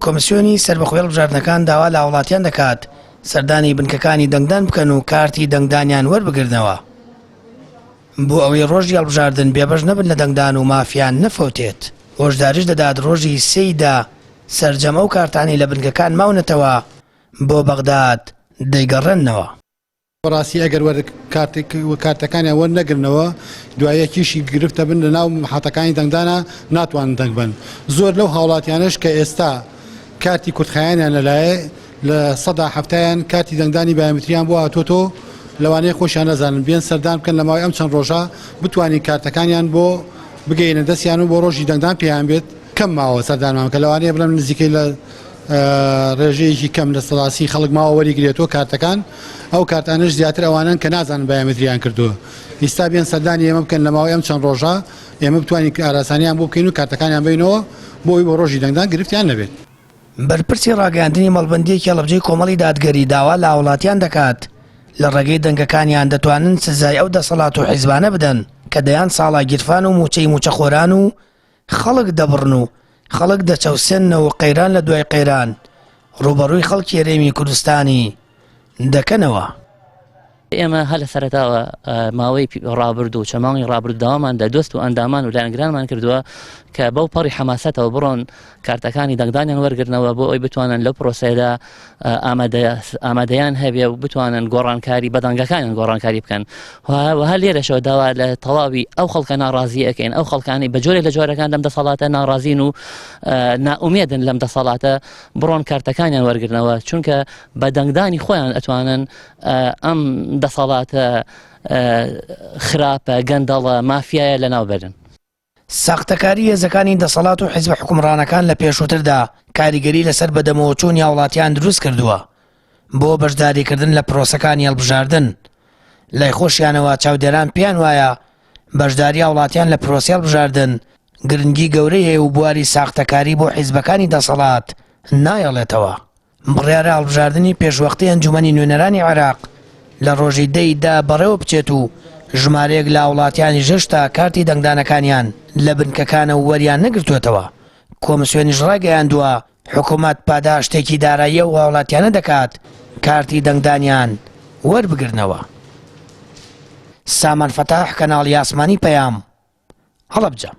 کۆمسیۆنی سەربەخۆی هەڵبژاردنەکان داوا لە وڵاتیان دەکات سەردانی بنکەکانی دەنگدان بکەن و کارتی دەنگدانیان وەربگرنەوە بۆ ئەوەی ڕۆژی هەڵبژاردن بێبەش نەبن لە دەنگدان و مافیان نەفەوتێت. هۆشداریش دەدات ڕۆژی سێیدا سەرجەمە و کارتانی لە بنکەکان ماونەتەوە بۆ بەغداد دەیگەڕێنەوە. بەڕاستی ئەگەر کارتەکانیان وەرنەگرنەوە دوایەکیشی گرفتە بن لە ناو محەتەکانی دەنگدانە ناتوانن دەنگ بن. زۆر لەو هاوڵاتیانش کە ئێستا کارتی کورتخایانیان لەلایە لە سەدا هەفتەیان کارتی دەنگدانی بایۆمتریان بۆ هاتۆتۆ لەوانەیە خۆشیان نەزانن بێن سەردان بکەن لە ماوەی ئەم چەند ڕۆژە بتوانین کارتەکانیان بۆ بگەینە دەستیان و بۆ ڕۆژی دەنگدان پێیان بێت کەم ماوە سەردانمان کە لەوانەیە بڵێن نزیکەی لە ڕێژەیەکی کەم لە سەڵاسی خەڵک ماوە وەریگرێتەوە کارتەکان ئەو کارتانش زیاتر ئەوانن کە نازانن بایۆمتریان کردووە. ئێستا بێن سەردانی ئێمە بکەن لە ماوەی ئەم چەند ڕۆژە ئێمە بتوانین ئاراسانیان بۆ بکەین و کارتەکانیان بینەوە بۆی بۆ ڕۆژی دەنگدان گرفتیان نەبێت. بەرپرسی ڕاگەاندنی مەڵبەندیەکی هەڵبجەی کۆمەڵی دادگەری داوا لە وڵاتیان دەکات لە ڕێگەی دەنگەکانیان دەتوانن سزای ئەو دەسەڵات و حیزبانە بدەن کە دەیان ساڵا گیرفان و موچەی موچەخۆران و خەڵک دەبڕن و خەڵک دەچەوسێنەوە قەیران لە دوای قەیران ڕوبەڕووی خەڵکی هەرێمی کوردستانی دەکەنەوە. ئێمە هەر لە سەرەتاوە ماوەی ڕابرد و چەماڵی ڕابردەوەمان دەدۆست و ئەندامان و لایەنگرانمان کردووە کە بەو پەڕی حەماسەتەوە بڕۆن کارتەکانی دەنگدانیان وەرگرنەوە بۆ ئەوی بتوانن لەو پرۆسەیەدا ئامادەیان هەبێ و بتوانن گۆڕانکاری بەدەنگەکانیان گۆڕانکاری بکەن. هەر لێرەشەوە داوا لە تەواوی ئەو خەڵکە ناڕازی ئەکەین ئەو خەڵکانی بە جۆرێک لە جۆرەکان لەم دەسەڵاتە ناڕازین و نائومێدن لەم دەسەڵاتە بڕۆن کارتەکانیان وەرگرنەوە چونکە بە دەنگدانی خۆیان ئەتوانن ئەم دەسەڵاتە خراپە گەندەڵە مافیایە لەناو بەرن. ساختەکاری هێزەکانی دەسەڵات و حیزب حکومڕانەکان لە پێشووتردا کاریگەری لەسەر بەدەمەوەچوونی وڵاتیان دروست کردووە بۆ بەشداریکردن لە پرۆسەکانی هەڵبژاردن. لای خۆشیانەوە چاودێران پێیان وایە بەشداری وڵاتیان لە پرۆسی هەڵبژاردن گرنگی گەورەی هەیە و بواری ساختەکاری بۆ حیزبەکانی دەسەڵات نایەڵێتەوە. بڕیارە هەڵبژاردننی پێشوەختی ئەنجومەنی نوێنەرانی عێراق لە ڕۆژی دەیدا بەڕێوە بچێت و ژمارەیەک لە وڵاتیانی ژەشتا کارتی دەنگدانەکانیان لە بنکەکانە وەریان نەگرتوێتەوە. کۆمسیۆنیش ڕاگەیاندووە حکوومەت پاداشتێکی داراییە و وڵاتیانە دەکات کارتی دەنگدانیان وەربگرنەوە. سامان فەتاح کەناڵی ئاسمانی پەیام هەڵەبجە.